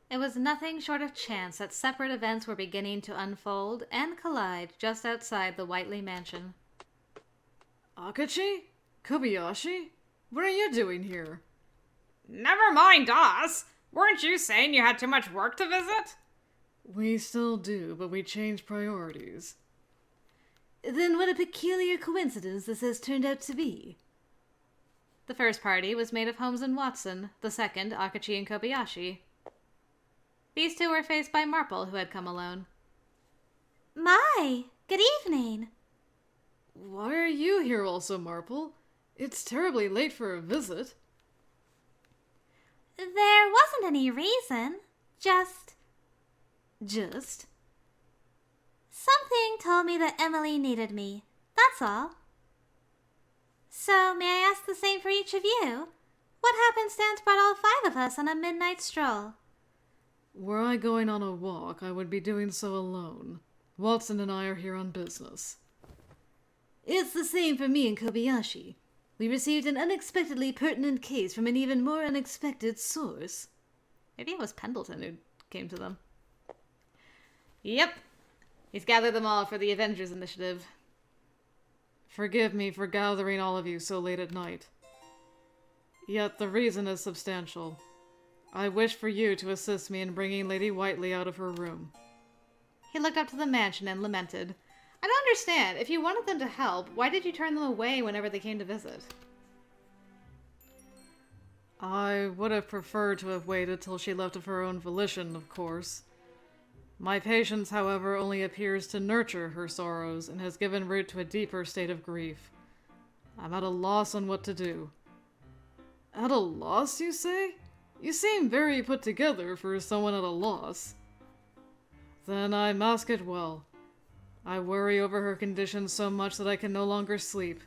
It was nothing short of chance that separate events were beginning to unfold and collide just outside the Whiteley mansion. Akachi? Kobayashi? What are you doing here? Never mind us! Weren't you saying you had too much work to visit? We still do, but we changed priorities. Then what a peculiar coincidence this has turned out to be. The first party was made of Holmes and Watson, the second, Akachi and Kobayashi. These two were faced by Marple, who had come alone. My, good evening. Why are you here also, Marple? It's terribly late for a visit. There wasn't any reason. Just... Something told me that Emily needed me. That's all. So, may I ask the same for each of you? What happenstance brought all five of us on a midnight stroll? Were I going on a walk, I would be doing so alone. Watson and I are here on business. It's the same for me and Kobayashi. We received an unexpectedly pertinent case from an even more unexpected source. Maybe it was Pendleton who came to them. Yep. He's gathered them all for the Avengers Initiative. Forgive me for gathering all of you so late at night. Yet the reason is substantial. I wish for you to assist me in bringing Lady Whiteley out of her room. He looked up to the mansion and lamented. I don't understand. If you wanted them to help, why did you turn them away whenever they came to visit? I would have preferred to have waited till she left of her own volition, of course. My patience, however, only appears to nurture her sorrows and has given root to a deeper state of grief. I'm at a loss on what to do. At a loss, you say? You seem very put together for someone at a loss. Then I mask it well. I worry over her condition so much that I can no longer sleep.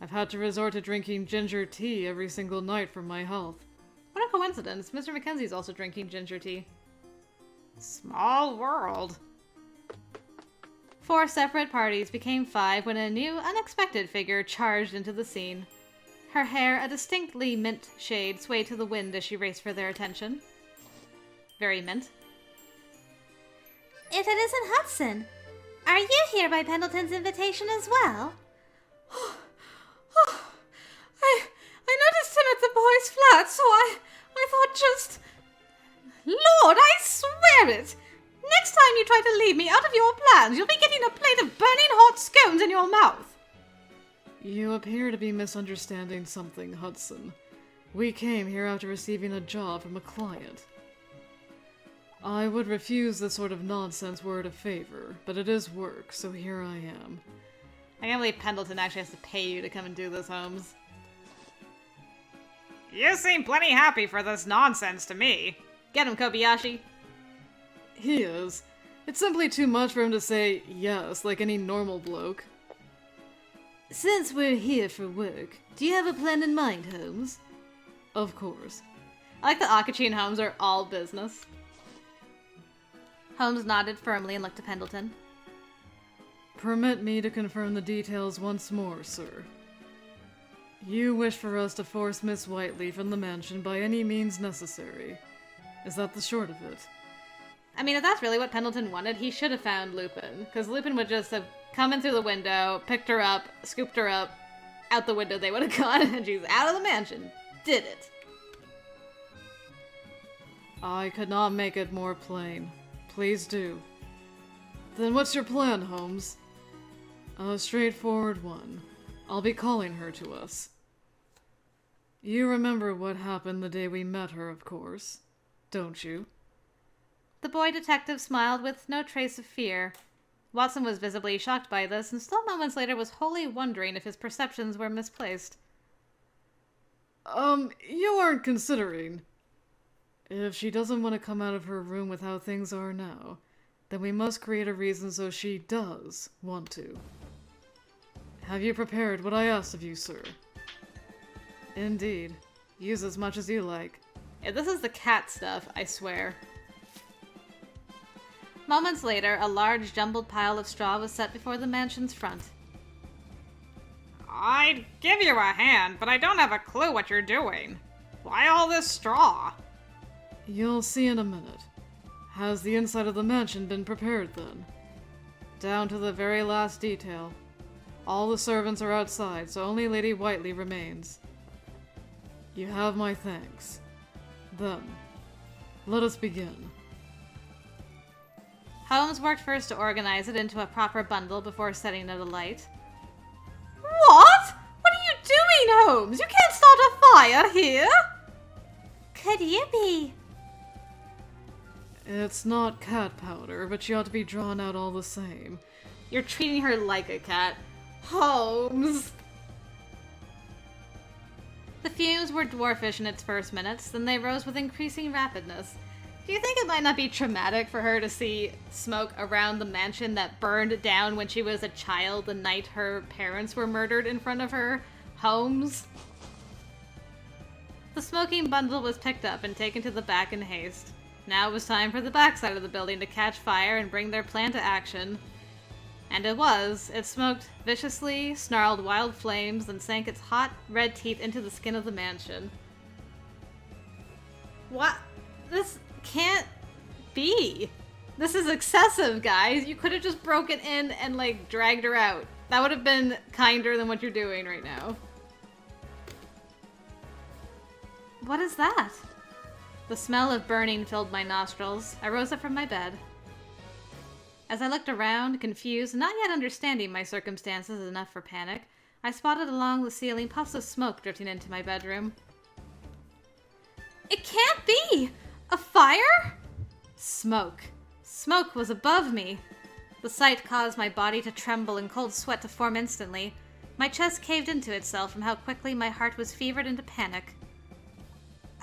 I've had to resort to drinking ginger tea every single night for my health. What a coincidence. Mr. Mackenzie's also drinking ginger tea. Small world. 4 separate parties became 5 when a new, unexpected figure charged into the scene. Her hair, a distinctly mint shade, swayed to the wind as she raced for their attention. Very mint. If it isn't Hudson, are you here by Pendleton's invitation as well? I noticed him at the boys' flat, so I thought just... Lord, I swear it! Next time you try to leave me out of your plans, you'll be getting a plate of burning hot scones in your mouth. You appear to be misunderstanding something, Hudson. We came here after receiving a job from a client. I would refuse this sort of nonsense were it a favor, but it is work, so here I am. I can't believe Pendleton actually has to pay you to come and do this, Holmes. You seem plenty happy for this nonsense to me. Get him, Kobayashi. He is. It's simply too much for him to say yes like any normal bloke. Since we're here for work, do you have a plan in mind, Holmes? Of course. I like that Akachi and Holmes are all business. Holmes nodded firmly and looked to Pendleton. Permit me to confirm the details once more, sir. You wish for us to force Miss Whiteley from the mansion by any means necessary. Is that the short of it? I mean, if that's really what Pendleton wanted, he should have found Lupin. Because Lupin would just have come in through the window, picked her up, scooped her up, out the window they would have gone, and she's out of the mansion. Did it. I could not make it more plain. Please do. Then what's your plan, Holmes? A straightforward one. I'll be calling her to us. You remember what happened the day we met her, of course, don't you? The boy detective smiled with no trace of fear. Watson was visibly shocked by this, and still moments later was wholly wondering if his perceptions were misplaced. You aren't considering... If she doesn't want to come out of her room with how things are now, then we must create a reason so she does want to. Have you prepared what I asked of you, sir? Indeed. Use as much as you like. Yeah, this is the cat stuff, I swear. Moments later, a large jumbled pile of straw was set before the mansion's front. I'd give you a hand, but I don't have a clue what you're doing. Why all this straw? You'll see in a minute. Has the inside of the mansion been prepared then? Down to the very last detail. All the servants are outside, so only Lady Whiteley remains. You have my thanks. Then, let us begin. Holmes worked first to organize it into a proper bundle before setting it alight. What? What are you doing, Holmes? You can't start a fire here! Could you be? It's not cat powder, but she ought to be drawn out all the same. You're treating her like a cat. Holmes! The fumes were dwarfish in its first minutes, then they rose with increasing rapidness. Do you think it might not be traumatic for her to see smoke around the mansion that burned down when she was a child the night her parents were murdered in front of her? Holmes? The smoking bundle was picked up and taken to the back in haste. Now it was time for the backside of the building to catch fire and bring their plan to action. And it was. It smoked viciously, snarled wild flames, then sank its hot, red teeth into the skin of the mansion. What? This can't be. This is excessive, guys. You could have just broken in and, like, dragged her out. That would have been kinder than what you're doing right now. What is that? The smell of burning filled my nostrils. I rose up from my bed. As I looked around, confused, not yet understanding my circumstances enough for panic, I spotted along the ceiling puffs of smoke drifting into my bedroom. It can't be! A fire? Smoke. Smoke was above me. The sight caused my body to tremble and cold sweat to form instantly. My chest caved into itself from how quickly my heart was fevered into panic.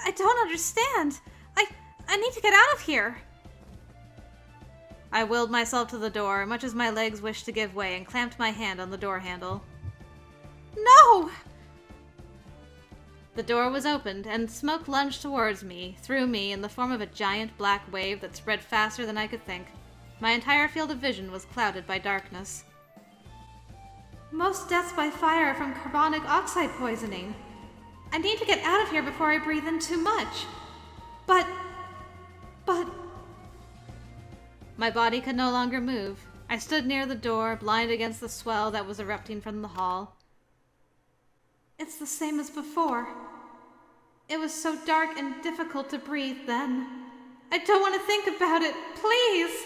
I don't understand. I need to get out of here. I willed myself to the door, much as my legs wished to give way, and clamped my hand on the door handle. No! The door was opened, and smoke lunged towards me, through me, in the form of a giant black wave that spread faster than I could think. My entire field of vision was clouded by darkness. Most deaths by fire are from carbonic oxide poisoning. I need to get out of here before I breathe in too much. But... My body could no longer move. I stood near the door, blind against the swell that was erupting from the hall. It's the same as before. It was so dark and difficult to breathe then. I don't want to think about it, please!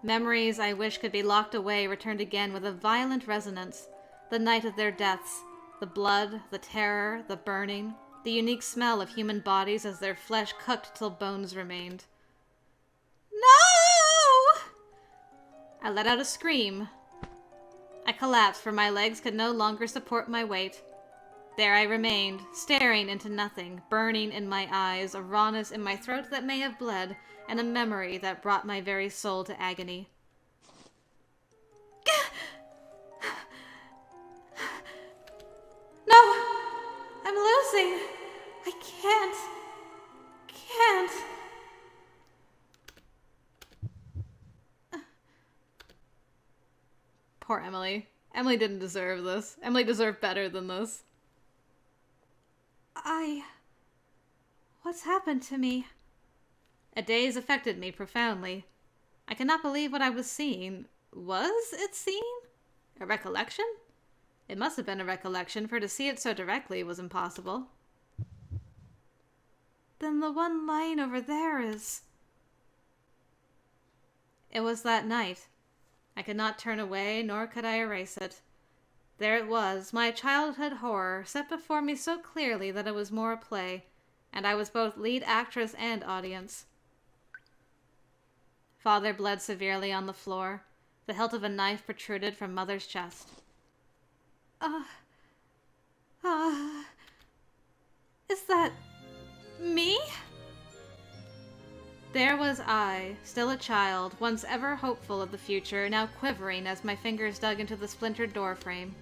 Memories I wish could be locked away returned again with a violent resonance. The night of their deaths. The blood, the terror, the burning. The unique smell of human bodies as their flesh cooked till bones remained. No! I let out a scream. I collapsed, for my legs could no longer support my weight. There I remained, staring into nothing, burning in my eyes, a rawness in my throat that may have bled, and a memory that brought my very soul to agony. No! I'm losing! I can't! Poor Emily. Emily didn't deserve this. Emily deserved better than this. What's happened to me? A daze affected me profoundly. I could not believe what I was seeing. Was it seeing? A recollection? It must have been a recollection, for to see it so directly was impossible. Then the one lying over there is... It was that night. I could not turn away, nor could I erase it. There it was, my childhood horror, set before me so clearly that it was more a play, and I was both lead actress and audience. Father bled severely on the floor. The hilt of a knife protruded from Mother's chest. Is that... me? There was I, still a child, once ever hopeful of the future, now quivering as my fingers dug into the splintered doorframe.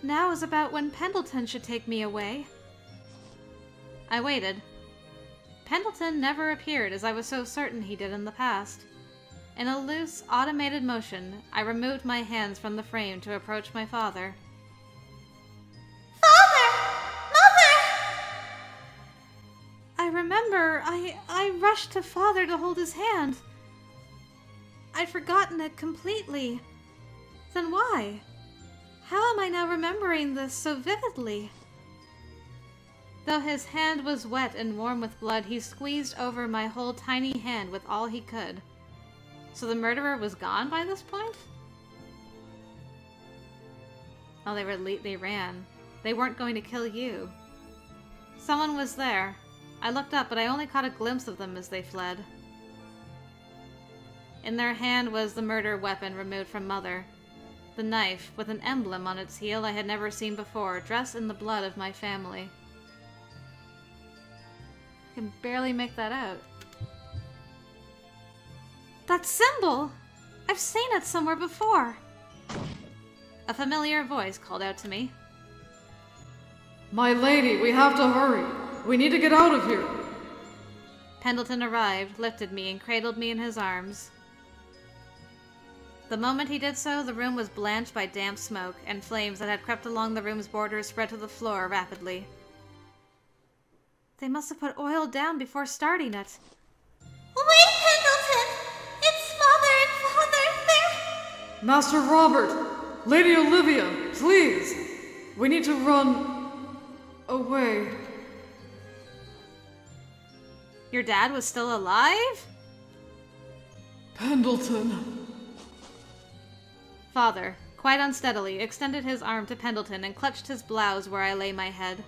Now is about when Pendleton should take me away. I waited. Pendleton never appeared, as I was so certain he did in the past. In a loose, automated motion, I removed my hands from the frame to approach my father. Father! Mother! I rushed to Father to hold his hand. I'd forgotten it completely. Then why? How am I now remembering this so vividly? Though his hand was wet and warm with blood, he squeezed over my whole tiny hand with all he could. So the murderer was gone by this point? Oh, they ran. They weren't going to kill you. Someone was there. I looked up, but I only caught a glimpse of them as they fled. In their hand was the murder weapon removed from Mother. The knife, with an emblem on its heel I had never seen before, dressed in the blood of my family. I can barely make that out. That symbol! I've seen it somewhere before. A familiar voice called out to me. My lady, we have to hurry. We need to get out of here. Pendleton arrived, lifted me, and cradled me in his arms. The moment he did so, the room was blanched by damp smoke, and flames that had crept along the room's borders spread to the floor rapidly. They must have put oil down before starting it. Wait, Pendleton! It's Mother and Father! They're... Master Robert! Lady Olivia, please! We need to run... away. Your dad was still alive? Pendleton. Father, quite unsteadily, extended his arm to Pendleton and clutched his blouse where I lay my head.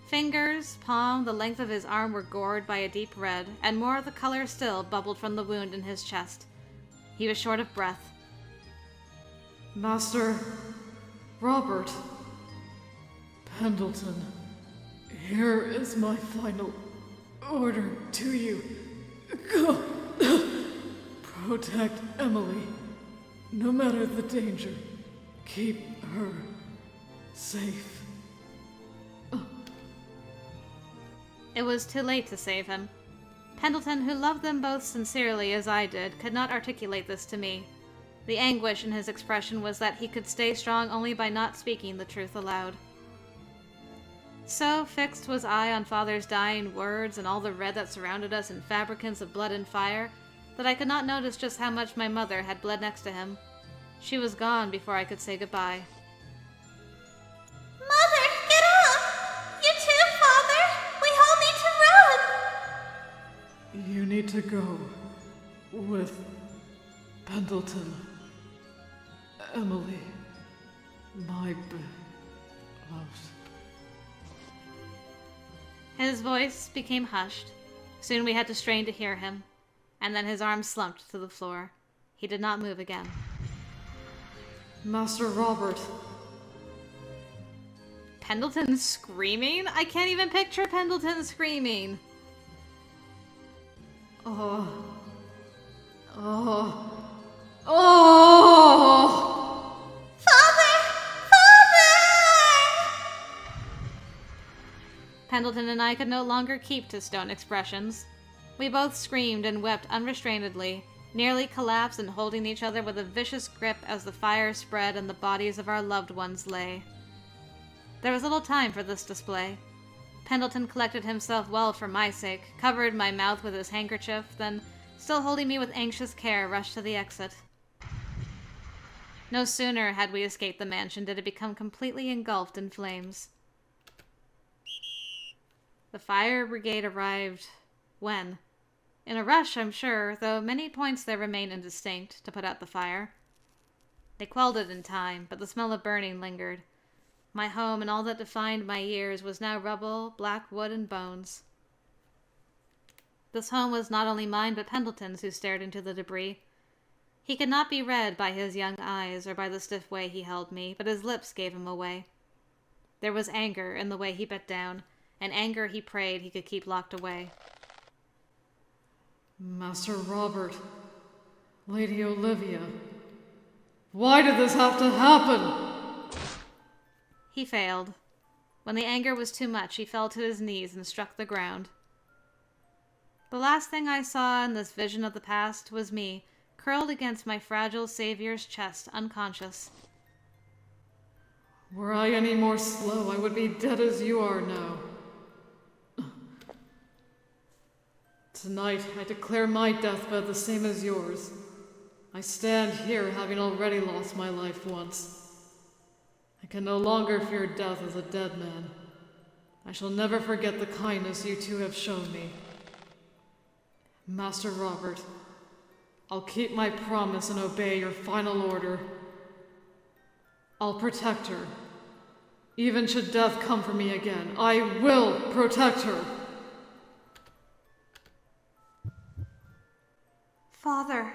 Fingers, palm, the length of his arm were gored by a deep red, and more of the color still bubbled from the wound in his chest. He was short of breath. Master Robert Pendleton, here is my final order to you. Go. Protect Emily. No matter the danger, keep her safe. It was too late to save him. Pendleton, who loved them both sincerely as I did, could not articulate this to me. The anguish in his expression was that he could stay strong only by not speaking the truth aloud. So fixed was I on Father's dying words and all the red that surrounded us in fabricants of blood and fire, that I could not notice just how much my mother had bled next to him. She was gone before I could say goodbye. Mother, get up! You too, Father! We all need to run! You need to go with Pendleton. Emily, my beloved. His voice became hushed. Soon we had to strain to hear him, and then his arms slumped to the floor. He did not move again. Master Robert. Pendleton screaming? I can't even picture Pendleton screaming. Oh. Father! Father! Pendleton and I could no longer keep to stone expressions. We both screamed and wept unrestrainedly, nearly collapsed and holding each other with a vicious grip as the fire spread and the bodies of our loved ones lay. There was little time for this display. Pendleton collected himself well for my sake, covered my mouth with his handkerchief, then, still holding me with anxious care, rushed to the exit. No sooner had we escaped the mansion did it become completely engulfed in flames. The fire brigade arrived when? In a rush, I'm sure, though many points there remain indistinct, to put out the fire. They quelled it in time, but the smell of burning lingered. My home and all that defined my years was now rubble, black wood, and bones. This home was not only mine but Pendleton's, who stared into the debris. He could not be read by his young eyes or by the stiff way he held me, but his lips gave him away. There was anger in the way he bent down, and anger he prayed he could keep locked away. Master Robert, Lady Olivia, why did this have to happen? He failed. When the anger was too much, he fell to his knees and struck the ground. The last thing I saw in this vision of the past was me, curled against my fragile savior's chest, unconscious. Were I any more slow, I would be dead as you are now. Tonight, I declare my deathbed the same as yours. I stand here having already lost my life once. I can no longer fear death as a dead man. I shall never forget the kindness you two have shown me. Master Robert, I'll keep my promise and obey your final order. I'll protect her. Even should death come for me again, I will protect her. Father.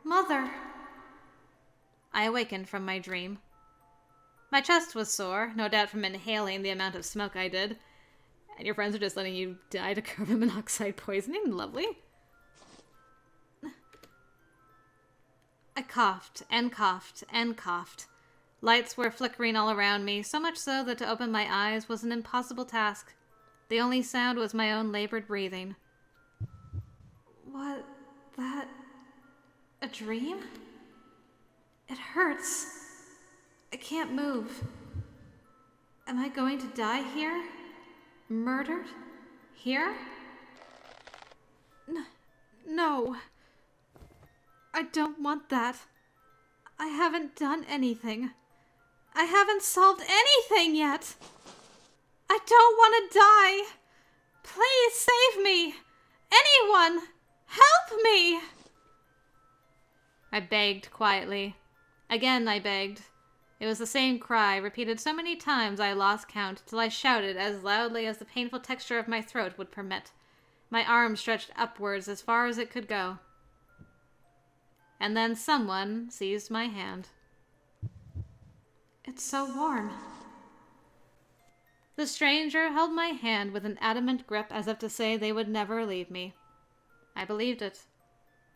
Mother. I awakened from my dream. My chest was sore, no doubt from inhaling the amount of smoke I did. And your friends are just letting you die to carbon monoxide poisoning. Lovely. I coughed and coughed and coughed. Lights were flickering all around me, so much so that to open my eyes was an impossible task. The only sound was my own labored breathing. What? That... a dream? It hurts. I can't move. Am I going to die here? Murdered? Here? No. I don't want that. I haven't done anything. I haven't solved anything yet. I don't want to die. Please save me. Anyone, help me. I begged quietly. Again I begged. It was the same cry, repeated so many times I lost count, till I shouted as loudly as the painful texture of my throat would permit. My arm stretched upwards as far as it could go. And then someone seized my hand. It's so warm. The stranger held my hand with an adamant grip as if to say they would never leave me. I believed it.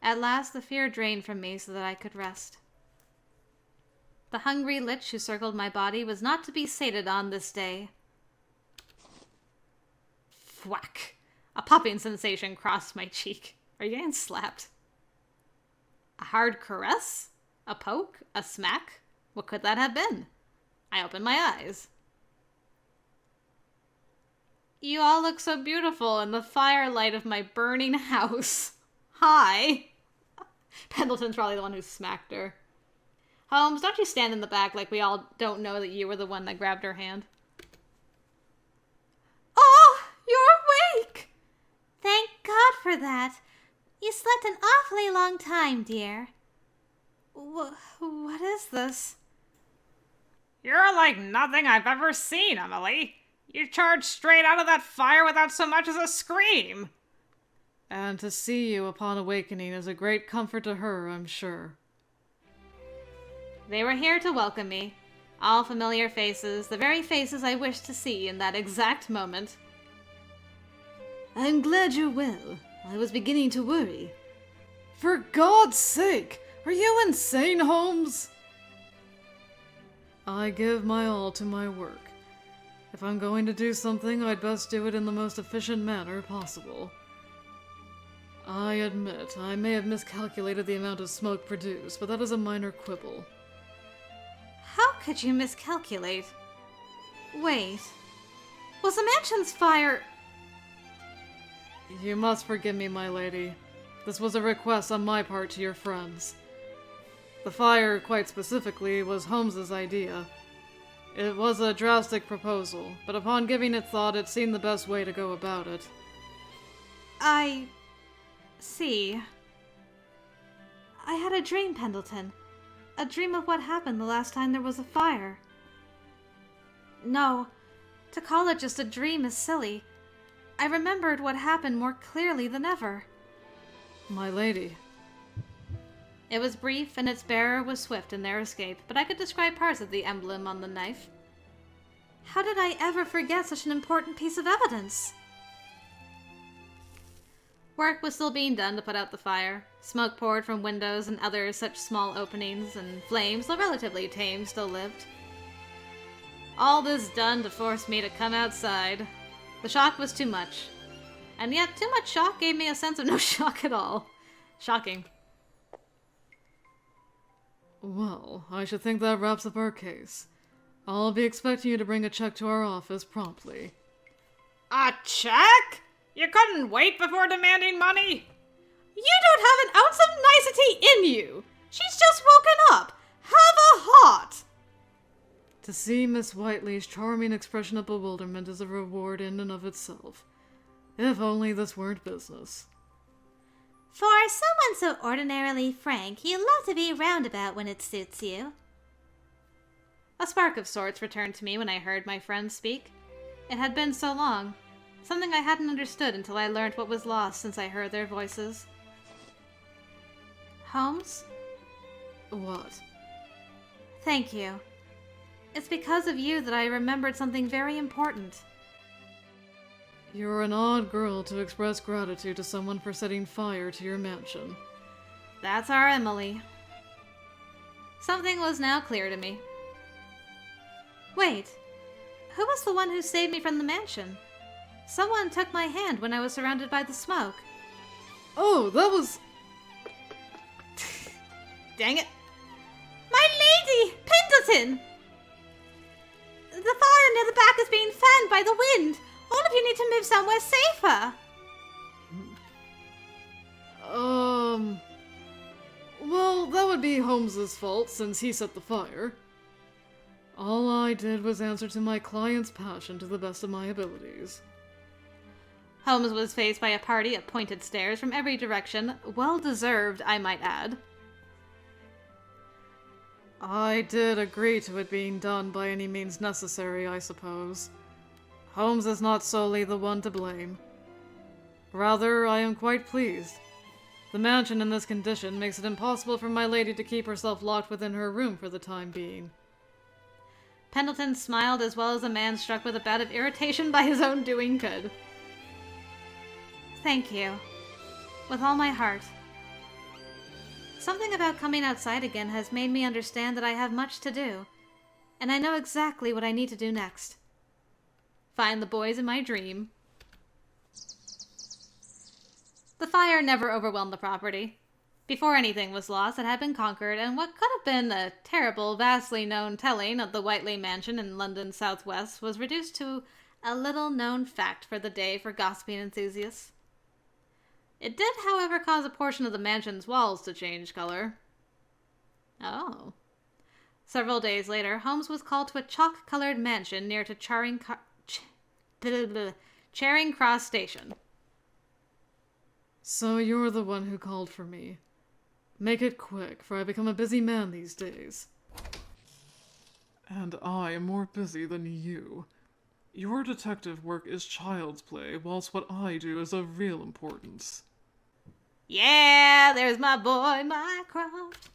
At last the fear drained from me so that I could rest. The hungry lich who circled my body was not to be sated on this day. Thwack! A popping sensation crossed my cheek. Are you getting slapped? A hard caress? A poke? A smack? What could that have been? I opened my eyes. You all look so beautiful in the firelight of my burning house. Hi. Pendleton's probably the one who smacked her. Holmes, don't you stand in the back like we all don't know that you were the one that grabbed her hand. Oh, you're awake! Thank God for that. You slept an awfully long time, dear. What is this? You're like nothing I've ever seen, Emily. You charged straight out of that fire without so much as a scream. And to see you upon awakening is a great comfort to her, I'm sure. They were here to welcome me. All familiar faces, the very faces I wished to see in that exact moment. I'm glad you're well. I was beginning to worry. For God's sake! Are you insane, Holmes? I give my all to my work. If I'm going to do something, I'd best do it in the most efficient manner possible. I admit, I may have miscalculated the amount of smoke produced, but that is a minor quibble. How could you miscalculate? Wait. Was the mansion's fire... You must forgive me, my lady. This was a request on my part to your friends. The fire, quite specifically, was Holmes's idea. It was a drastic proposal, but upon giving it thought, it seemed the best way to go about it. I... see. I had a dream, Pendleton. A dream of what happened the last time there was a fire. No, to call it just a dream is silly. I remembered what happened more clearly than ever. My lady. It was brief, and its bearer was swift in their escape, but I could describe parts of the emblem on the knife. How did I ever forget such an important piece of evidence? Work was still being done to put out the fire. Smoke poured from windows and other such small openings, and flames, though relatively tame, still lived. All this done to force me to come outside. The shock was too much. And yet, too much shock gave me a sense of no shock at all. Shocking. Well, I should think that wraps up our case. I'll be expecting you to bring a check to our office promptly. A check? You couldn't wait before demanding money? You don't have an ounce of nicety in you. She's just woken up. Have a heart. To see Miss Whiteley's charming expression of bewilderment is a reward in and of itself. If only this weren't business. For someone so ordinarily frank, you love to be roundabout when it suits you. A spark of sorts returned to me when I heard my friends speak. It had been so long. Something I hadn't understood until I learned what was lost since I heard their voices. Holmes? What? Thank you. It's because of you that I remembered something very important. You're an odd girl to express gratitude to someone for setting fire to your mansion. That's our Emily. Something was now clear to me. Wait, who was the one who saved me from the mansion? Someone took my hand when I was surrounded by the smoke. Oh, that was... Dang it! My lady, Pendleton! The fire near the back is being fanned by the wind. All of you need to move somewhere safer. Well, that would be Holmes's fault since he set the fire. All I did was answer to my client's passion to the best of my abilities. Holmes was faced by a party of pointed stares from every direction, well-deserved, I might add. I did agree to it being done by any means necessary, I suppose. Holmes is not solely the one to blame. Rather, I am quite pleased. The mansion in this condition makes it impossible for my lady to keep herself locked within her room for the time being. Pendleton smiled as well as a man struck with a bout of irritation by his own doing could. Thank you. With all my heart. Something about coming outside again has made me understand that I have much to do, and I know exactly what I need to do next. Find the boys in my dream. The fire never overwhelmed the property. Before anything was lost, it had been conquered, and what could have been a terrible, vastly known telling of the Whiteley mansion in London's southwest was reduced to a little-known fact for the day for gossiping enthusiasts. It did, however, cause a portion of the mansion's walls to change color. Oh. Several days later, Holmes was called to a chalk-colored mansion near to Charing Cross Station. So you're the one who called for me. Make it quick, for I become a busy man these days. And I am more busy than you. Your detective work is child's play, whilst what I do is of real importance. Yeah, there's my boy, Mycroft.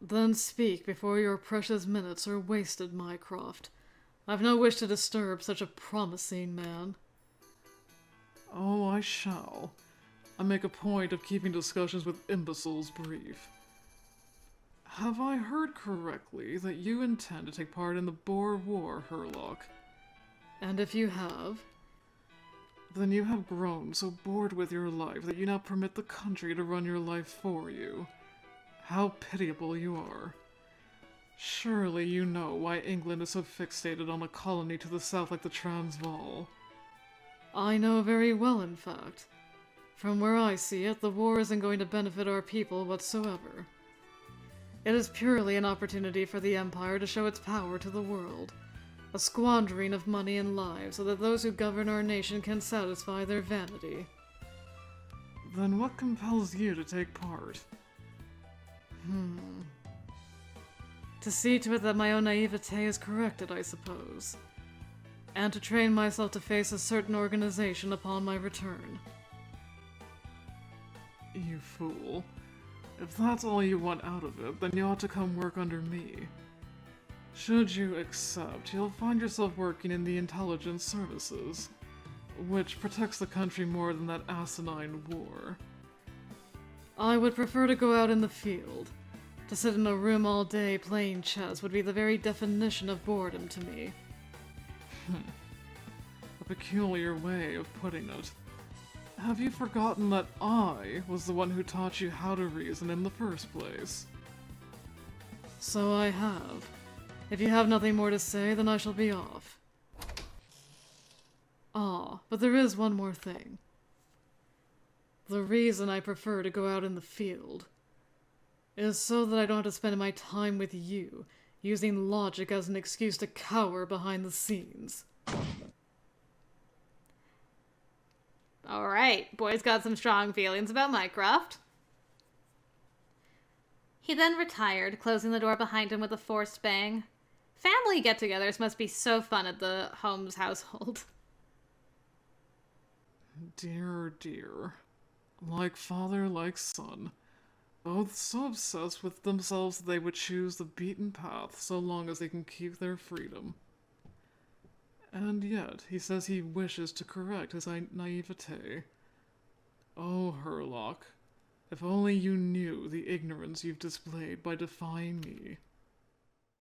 Then speak before your precious minutes are wasted, Mycroft. I've no wish to disturb such a promising man. Oh, I shall. I make a point of keeping discussions with imbeciles brief. Have I heard correctly that you intend to take part in the Boer War, Herlock? And if you have? Then you have grown so bored with your life that you now permit the country to run your life for you. How pitiable you are. Surely you know why England is so fixated on a colony to the south like the Transvaal. I know very well, in fact. From where I see it, the war isn't going to benefit our people whatsoever. It is purely an opportunity for the Empire to show its power to the world. A squandering of money and lives so that those who govern our nation can satisfy their vanity. Then what compels you to take part? To see to it that my own naivete is corrected, I suppose. And to train myself to face a certain organization upon my return. You fool. If that's all you want out of it, then you ought to come work under me. Should you accept, you'll find yourself working in the intelligence services, which protects the country more than that asinine war. I would prefer to go out in the field. To sit in a room all day playing chess would be the very definition of boredom to me. A peculiar way of putting it. Have you forgotten that I was the one who taught you how to reason in the first place? So I have. If you have nothing more to say, then I shall be off. Ah, but there is one more thing. The reason I prefer to go out in the field is so that I don't have to spend my time with you, using logic as an excuse to cower behind the scenes. Alright, boy's got some strong feelings about Mycroft. He then retired, closing the door behind him with a forced bang. Family get-togethers must be so fun at the Holmes household. Dear, dear. Like father, like son. Both so obsessed with themselves that they would choose the beaten path so long as they can keep their freedom. And yet, he says he wishes to correct his naivete. Oh, Herlock, if only you knew the ignorance you've displayed by defying me.